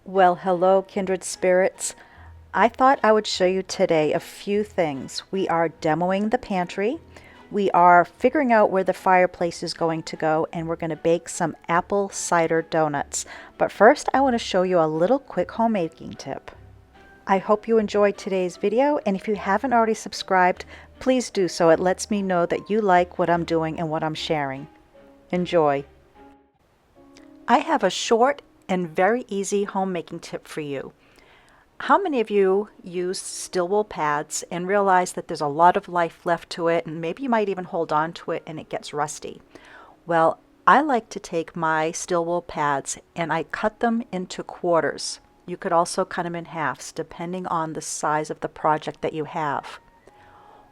Well, hello, kindred spirits. I thought I would show you today a few things. We are demoing the pantry, we are figuring out where the fireplace is going to go, and we're going to bake some apple cider donuts. But first, I want to show you a little quick homemaking tip. I hope you enjoyed today's video, and if you haven't already subscribed, please do so. It lets me know that you like what I'm doing and what I'm sharing. Enjoy. I have a short and very easy homemaking tip for you. How many of you use steel wool pads and realize that there's a lot of life left to it, and maybe you might even hold on to it and it gets rusty? Well, I like to take my steel wool pads and I cut them into quarters. You could also cut them in halves depending on the size of the project that you have.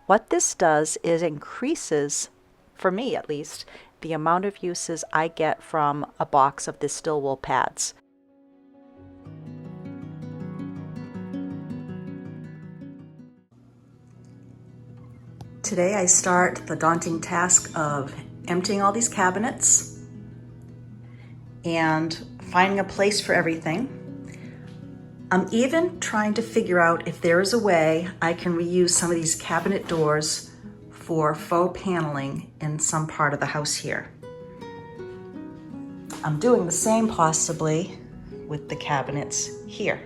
What this does is increases, for me at least, the amount of uses I get from a box of the steel wool pads. Today I start the daunting task of emptying all these cabinets and finding a place for everything. I'm even trying to figure out if there is a way I can reuse some of these cabinet doors for faux paneling in some part of the house here. I'm doing the same possibly with the cabinets here,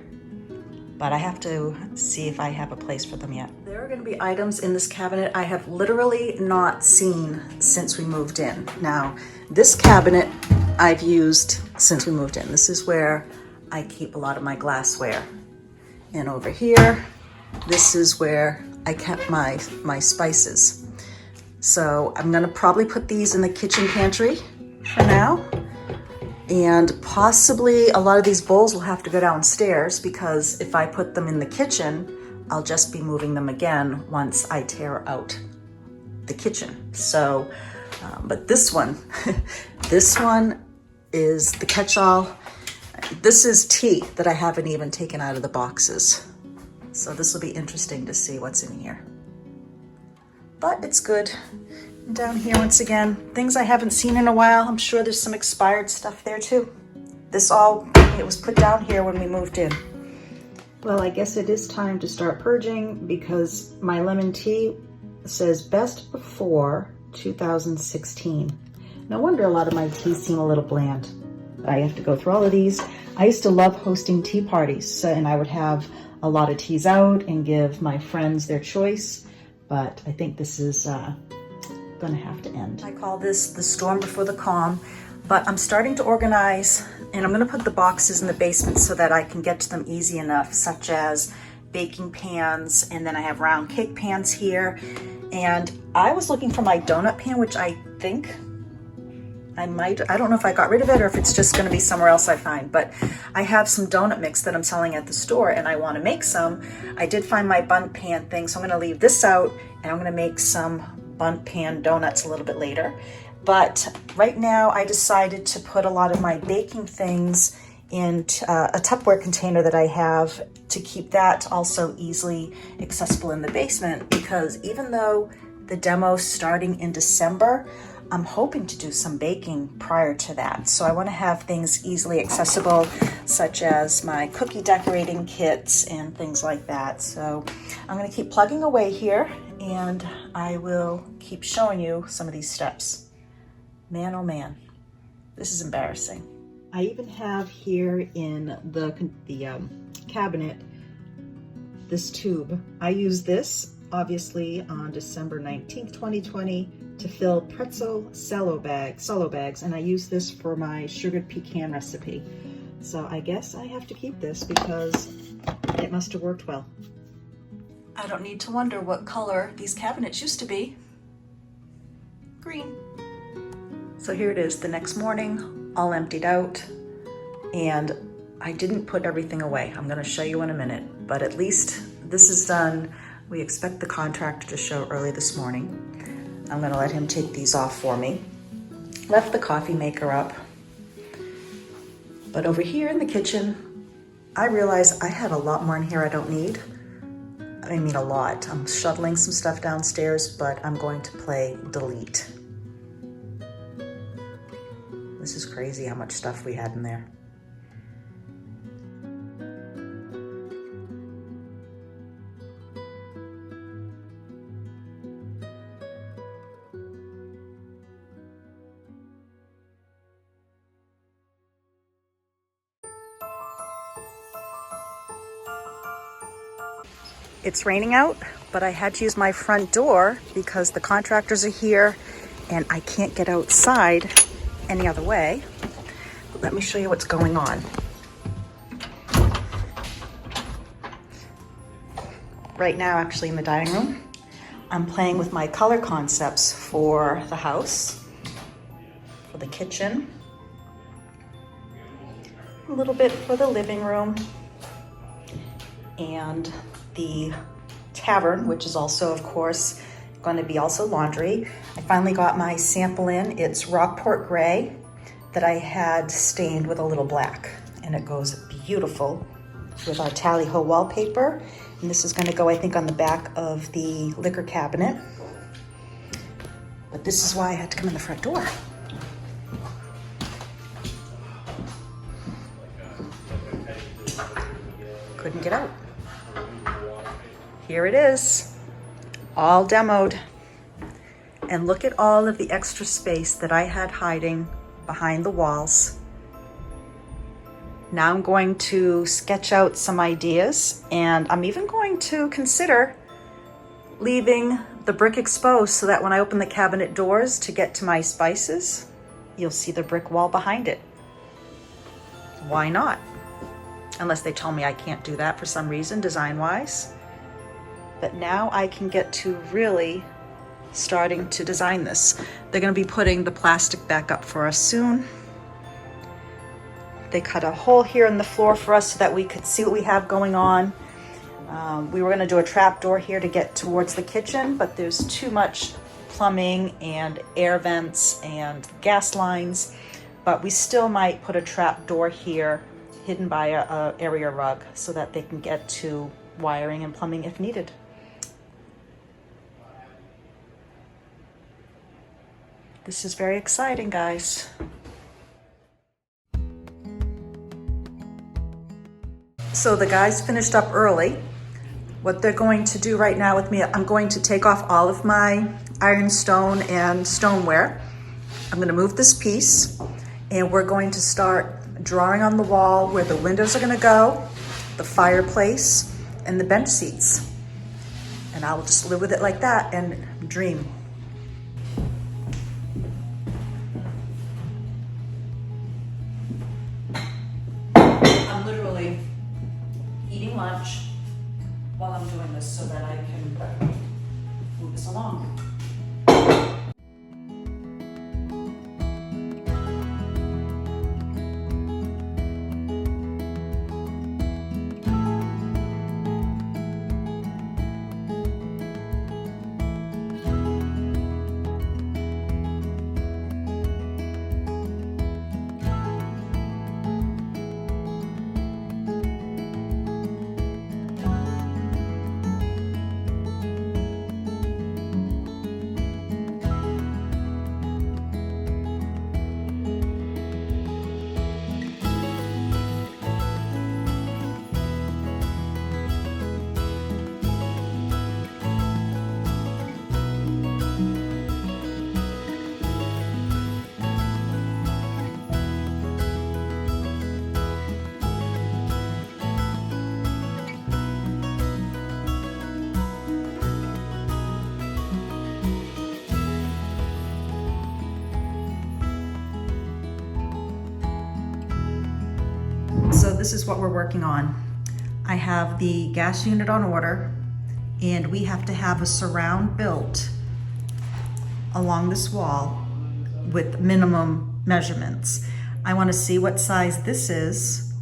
but I have to see if I have a place for them yet. There are going to be items in this cabinet I have literally not seen since we moved in. Now, this cabinet I've used since we moved in. This is where I keep a lot of my glassware. And over here, this is where I kept my spices. So I'm gonna probably put these in the kitchen pantry for now. And possibly a lot of these bowls will have to go downstairs, because if I put them in the kitchen, I'll just be moving them again once I tear out the kitchen. So, but this one, this one is the catch-all. This is tea that I haven't even taken out of the boxes. So this will be interesting to see what's in here. But it's good. And down here, once again, things I haven't seen in a while. I'm sure there's some expired stuff there too. It was put down here when we moved in. Well, I guess it is time to start purging, because my lemon tea says best before 2016. No wonder a lot of my teas seem a little bland. I have to go through all of these. I used to love hosting tea parties, and I would have a lot of teas out and give my friends their choice, but I think this is gonna have to end. I call this the storm before the calm, but I'm starting to organize, and I'm gonna put the boxes in the basement so that I can get to them easy enough, such as baking pans, and then I have round cake pans here. And I was looking for my donut pan, which I think I don't know if I got rid of it or if it's just gonna be somewhere else I find, but I have some donut mix that I'm selling at the store and I wanna make some. I did find my bundt pan thing, so I'm gonna leave this out and I'm gonna make some bundt pan donuts a little bit later. But right now I decided to put a lot of my baking things in a Tupperware container that I have, to keep that also easily accessible in the basement, because even though the demo's starting in December, I'm hoping to do some baking prior to that. So I want to have things easily accessible, such as my cookie decorating kits and things like that. So I'm going to keep plugging away here, and I will keep showing you some of these steps. Man, oh man, this is embarrassing. I even have here in the cabinet this tube. I use this obviously on December 19th, 2020 to fill pretzel solo bags, and I use this for my sugared pecan recipe. So I guess I have to keep this because it must have worked well. I don't need to wonder what color these cabinets used to be. Green. So here it is the next morning, all emptied out, and I didn't put everything away. I'm going to show you in a minute, but at least this is done. We expect the contractor to show early this morning. I'm going to let him take these off for me. Left the coffee maker up. But over here in the kitchen, I realized I had a lot more in here I don't need. I mean, a lot. I'm shuttling some stuff downstairs, but I'm going to play delete. This is crazy how much stuff we had in there. It's raining out, but I had to use my front door because the contractors are here and I can't get outside any other way. But let me show you what's going on. Right now, actually in the dining room, I'm playing with my color concepts for the house, for the kitchen, a little bit for the living room, and the tavern, which is also, of course, going to be also laundry. I finally got my sample in. It's Rockport Gray that I had stained with a little black, and it goes beautiful with our tally-ho wallpaper. And this is going to go, I think, on the back of the liquor cabinet. But this is why I had to come in the front door. Couldn't get out. Here it is, all demoed. And look at all of the extra space that I had hiding behind the walls. Now I'm going to sketch out some ideas, and I'm even going to consider leaving the brick exposed so that when I open the cabinet doors to get to my spices, you'll see the brick wall behind it. Why not? Unless they tell me I can't do that for some reason, design-wise. But now I can get to really starting to design this. They're going to be putting the plastic back up for us soon. They cut a hole here in the floor for us so that we could see what we have going on. We were going to do a trap door here to get towards the kitchen, but there's too much plumbing and air vents and gas lines. But we still might put a trap door here hidden by a area rug so that they can get to wiring and plumbing if needed. This is very exciting, guys. So the guys finished up early. What they're going to do right now with me, I'm going to take off all of my ironstone and stoneware. I'm going to move this piece, and we're going to start drawing on the wall where the windows are going to go, the fireplace, and the bench seats. And I will just live with it like that and dream. I'm literally eating lunch while I'm doing this so that I can move this along. So this is what we're working on. I have the gas unit on order, and we have to have a surround built along this wall with minimum measurements. I want to see what size this is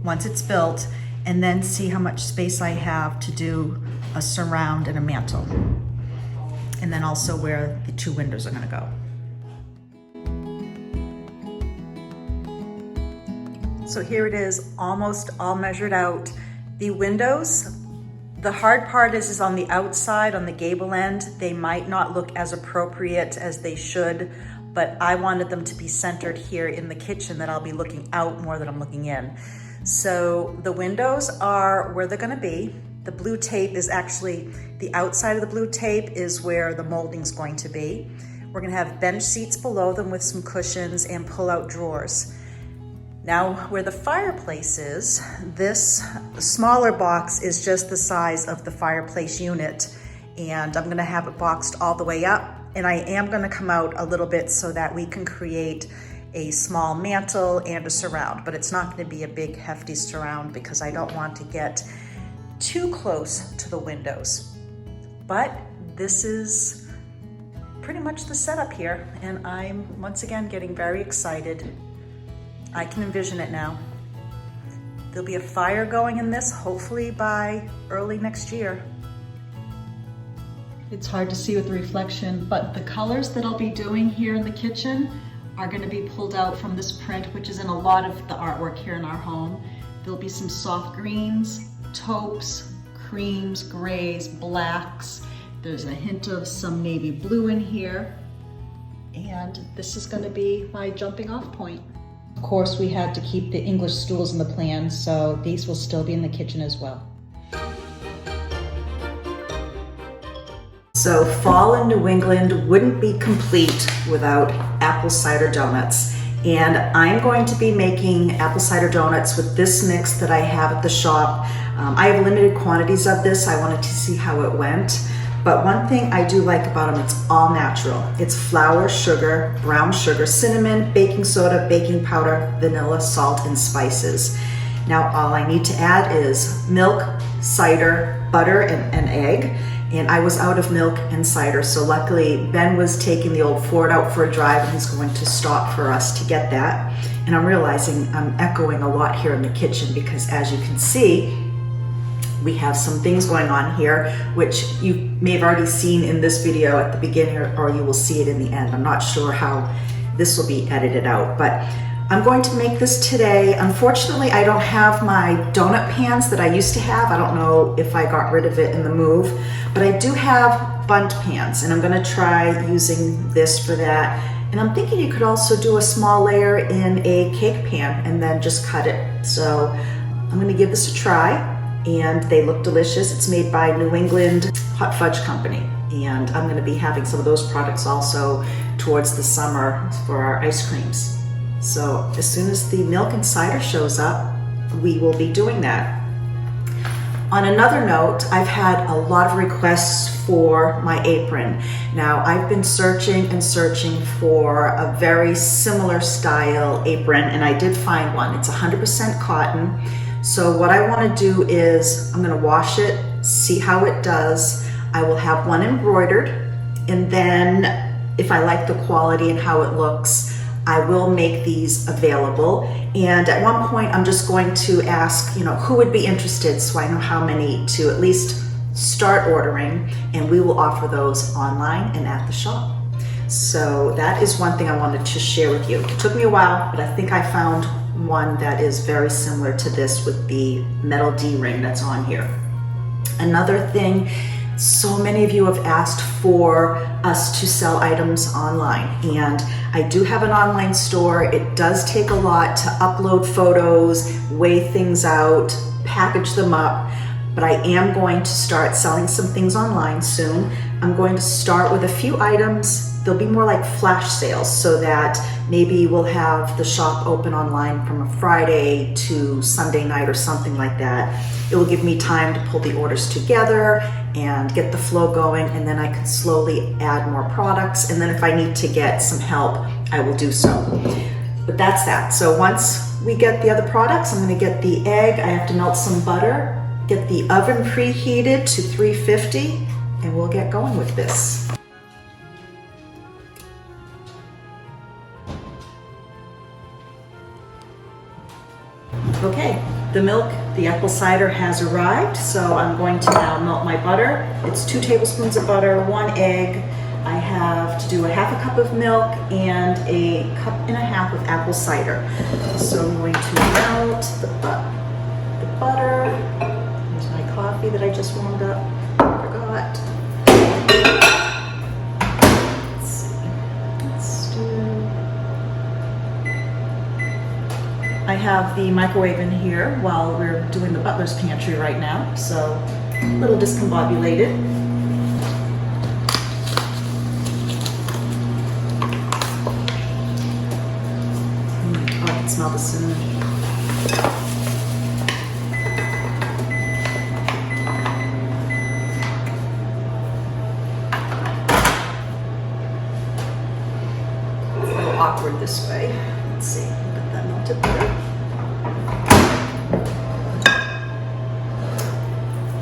once it's built, and then see how much space I have to do a surround and a mantle. And then also where the two windows are going to go. So here it is, almost all measured out. The windows, the hard part is on the outside, on the gable end. They might not look as appropriate as they should, but I wanted them to be centered here in the kitchen, that I'll be looking out more than I'm looking in. So the windows are where they're gonna be. The blue tape is actually, the outside of the blue tape is where the molding's going to be. We're gonna have bench seats below them with some cushions and pull-out drawers. Now, where the fireplace is, this smaller box is just the size of the fireplace unit, and I'm gonna have it boxed all the way up, and I am gonna come out a little bit so that we can create a small mantle and a surround, but it's not gonna be a big hefty surround because I don't want to get too close to the windows. But this is pretty much the setup here, and I'm once again getting very excited. I can envision it now. There'll be a fire going in this hopefully by early next year. It's hard to see with the reflection, but the colors that I'll be doing here in the kitchen are going to be pulled out from this print, which is in a lot of the artwork here in our home. There'll be some soft greens, taupes, creams, grays, blacks. There's a hint of some navy blue in here. And this is going to be my jumping off point. Of course, we had to keep the English stools in the plan, so these will still be in the kitchen as well. So fall in New England wouldn't be complete without apple cider donuts. And I'm going to be making apple cider donuts with this mix that I have at the shop. I have limited quantities of this. I wanted to see how it went. But one thing I do like about them, it's all natural. It's flour, sugar, brown sugar, cinnamon, baking soda, baking powder, vanilla, salt, and spices. Now all I need to add is milk, cider, butter, and egg. And I was out of milk and cider, so luckily Ben was taking the old Ford out for a drive and he's going to stop for us to get that. And I'm realizing I'm echoing a lot here in the kitchen because as you can see, we have some things going on here, which you may have already seen in this video at the beginning or you will see it in the end. I'm not sure how this will be edited out, but I'm going to make this today. Unfortunately, I don't have my donut pans that I used to have. I don't know if I got rid of it in the move, but I do have bundt pans and I'm gonna try using this for that. And I'm thinking you could also do a small layer in a cake pan and then just cut it. So I'm gonna give this a try. And they look delicious. It's made by New England Hot Fudge Company. And I'm gonna be having some of those products also towards the summer for our ice creams. So as soon as the milk and cider shows up, we will be doing that. On another note, I've had a lot of requests for my apron. Now I've been searching and searching for a very similar style apron and I did find one. It's 100% cotton. So what I want to do is I'm going to wash it, see how it does. I will have one embroidered, and then if I like the quality and how it looks, I will make these available. And at one point I'm just going to ask, who would be interested so I know how many to at least start ordering, and we will offer those online and at the shop. So that is one thing I wanted to share with you. It took me a while, but I think I found one that is very similar to this with the metal D-ring that's on here. Another thing, so many of you have asked for us to sell items online, and I do have an online store. It does take a lot to upload photos, weigh things out, package them up, but I am going to start selling some things online soon. I'm going to start with a few items. They'll be more like flash sales so that maybe we'll have the shop open online from a Friday to Sunday night or something like that. It will give me time to pull the orders together and get the flow going, and then I can slowly add more products. And then if I need to get some help, I will do so. But that's that. So once we get the other products, I'm gonna get the egg. I have to melt some butter, get the oven preheated to 350, and we'll get going with this. Okay, the milk, the apple cider has arrived, so I'm going to now melt my butter. It's 2 tablespoons of butter, 1 egg. I have to do a half a cup of milk and a cup and a half of apple cider. So I'm going to melt the butter. Here's my coffee that I just warmed up. Forgot. Let's see. Let's do. I have the microwave in here while we're doing the butler's pantry right now, so a little discombobulated. Oh, I can smell the cinnamon. awkward this way. Let's see, get that melted butter.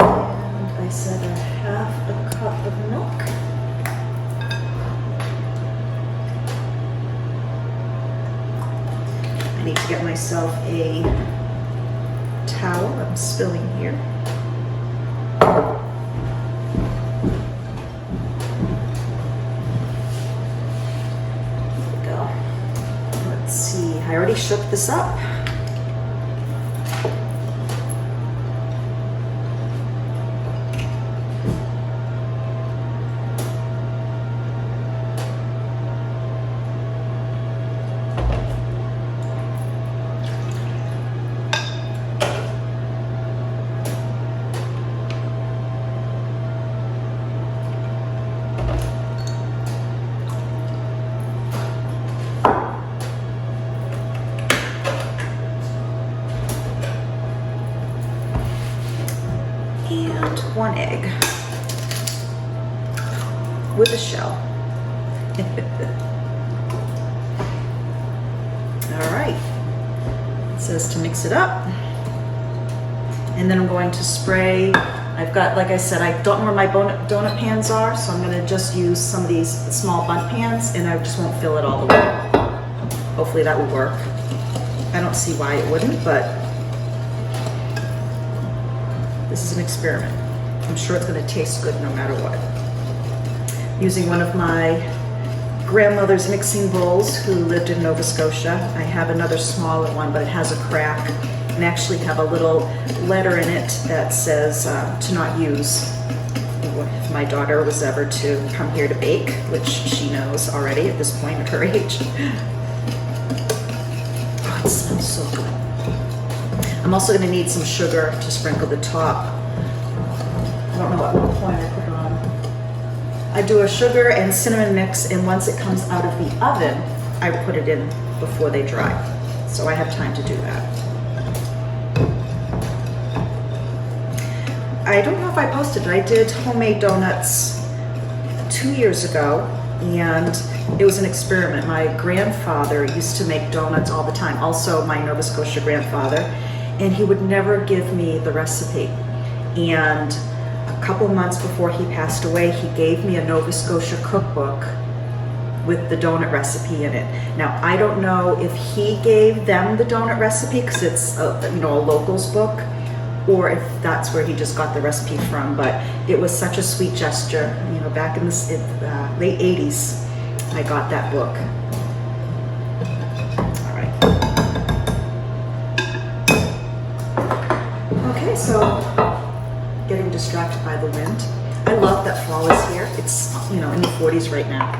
And I said a half a cup of milk. I need to get myself a towel. I'm spilling here. I already shook this up. And 1 egg with a shell. All right, it says to mix it up. And then I'm going to spray. I've got, like I said, I don't know where my donut pans are, so I'm gonna just use some of these small bundt pans, and I just won't fill it all the way. Hopefully that will work. I don't see why it wouldn't, but this is an experiment. I'm sure it's gonna taste good no matter what. Using one of my grandmother's mixing bowls who lived in Nova Scotia. I have another smaller one, but it has a crack and actually have a little letter in it that says to not use if my daughter was ever to come here to bake, which she knows already at this point at her age. Oh, it smells so good. I'm also going to need some sugar to sprinkle the top. I don't know at what point I put it on. I do a sugar and cinnamon mix, and once it comes out of the oven, I put it in before they dry. So I have time to do that. I don't know if I posted it. I did homemade donuts 2 years ago, and it was an experiment. My grandfather used to make donuts all the time, also my Nova Scotia grandfather, and he would never give me the recipe. And a couple months before he passed away, he gave me a Nova Scotia cookbook with the donut recipe in it. Now, I don't know if he gave them the donut recipe because it's a locals book, or if that's where he just got the recipe from, but it was such a sweet gesture. Back in the late 80s, I got that book. All right. Okay, so getting distracted by the wind. I love that fall is here. It's, in the 40s right now.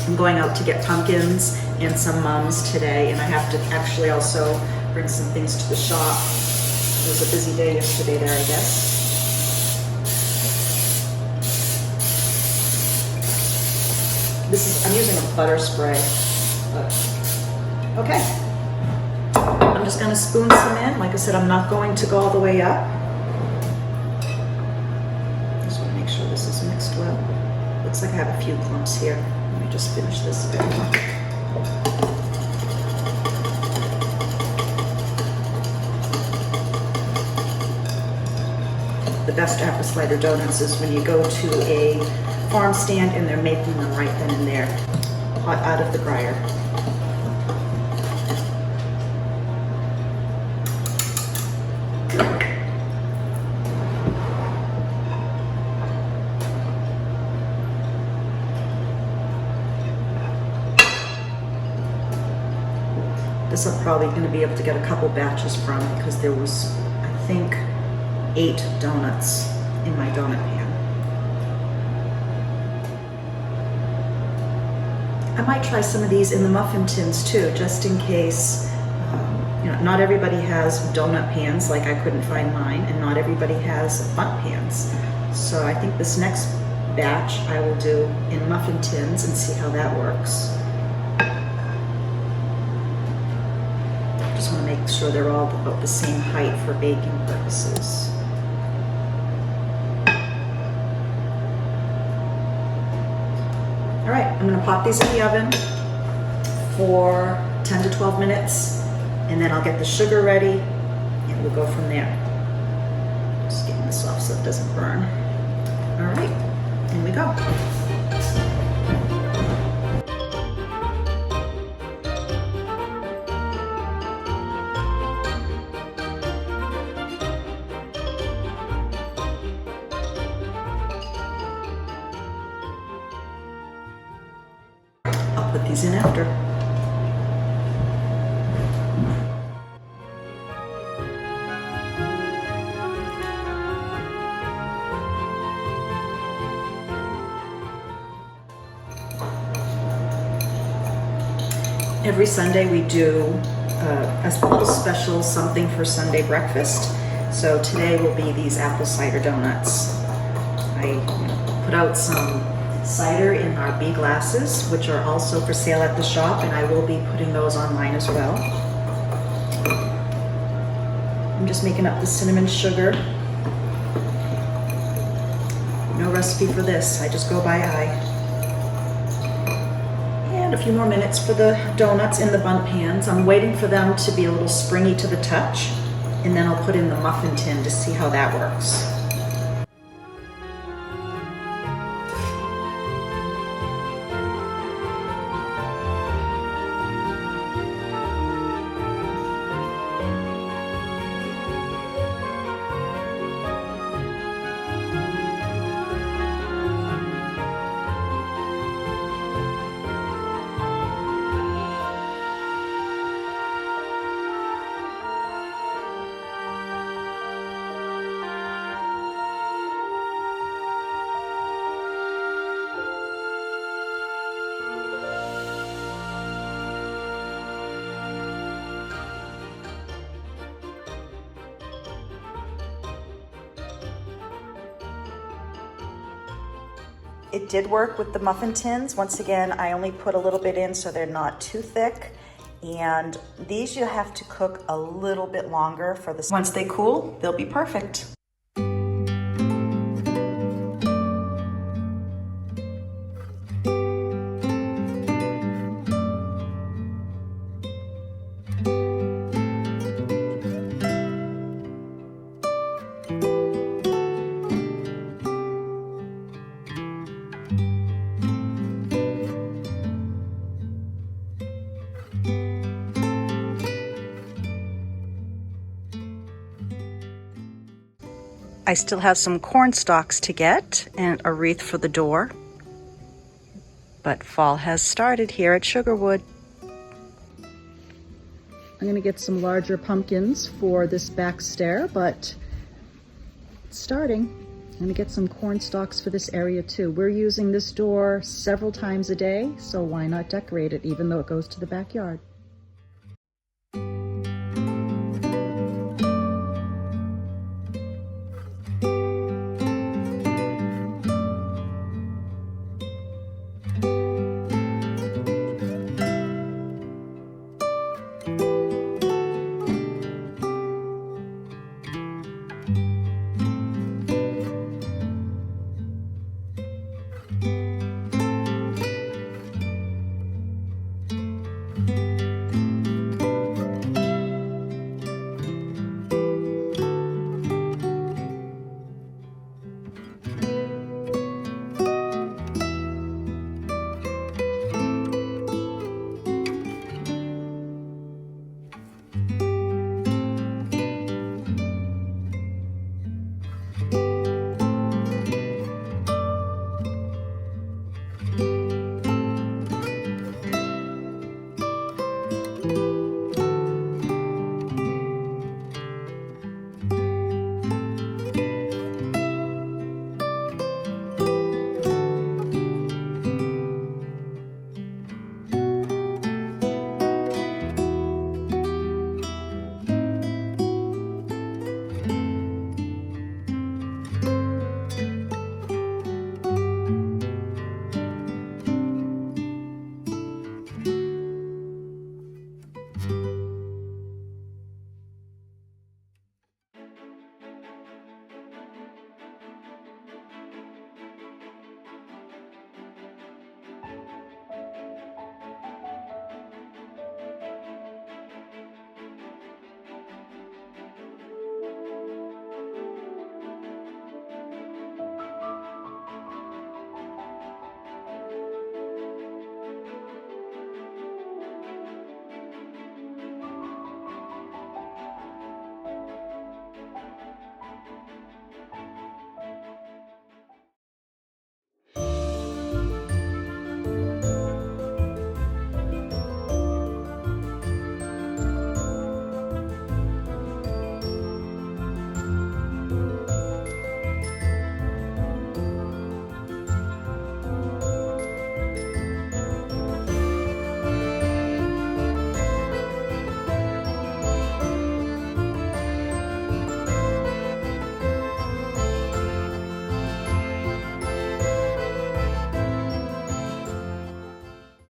I'm going out to get pumpkins and some mums today, and I have to actually also bring some things to the shop. It was a busy day yesterday there, I guess. I'm using a butter spray, but okay. I'm just gonna spoon some in. Like I said, I'm not going to go all the way up. Just wanna make sure this is mixed well. Looks like I have a few clumps here. Let me just finish this bit. The best apple cider donuts is when you go to a farm stand and they're making them right then and there, hot out of the dryer. This I'm probably going to be able to get a couple batches from because there was, I think, 8 donuts in my donut pan. I might try some of these in the muffin tins too, just in case. Not everybody has donut pans, like I couldn't find mine, and not everybody has bundt pans. So I think this next batch I will do in muffin tins and see how that works. Just want to make sure they're all about the same height for baking purposes. All right, I'm gonna pop these in the oven for 10 to 12 minutes, and then I'll get the sugar ready and we'll go from there. Just getting this off so it doesn't burn. All right, in we go. I'll put these in after. Every Sunday we do a little special something for Sunday breakfast. So today will be these apple cider donuts. I put out some cider in our B glasses, which are also for sale at the shop, and I will be putting those online as well. I'm just making up the cinnamon sugar. No recipe for this, I just go by eye. And a few more minutes for the donuts in the bundt pans. I'm waiting for them to be a little springy to the touch, and then I'll put in the muffin tin to see how that works. It did work with the muffin tins. Once again, I only put a little bit in so they're not too thick. And these you have to cook a little bit longer for this. Once they cool, they'll be perfect. I still have some corn stalks to get and a wreath for the door. But fall has started here at Sugarwood. I'm gonna get some larger pumpkins for this back stair, but it's starting. I'm gonna get some corn stalks for this area too. We're using this door several times a day, so why not decorate it even though it goes to the backyard?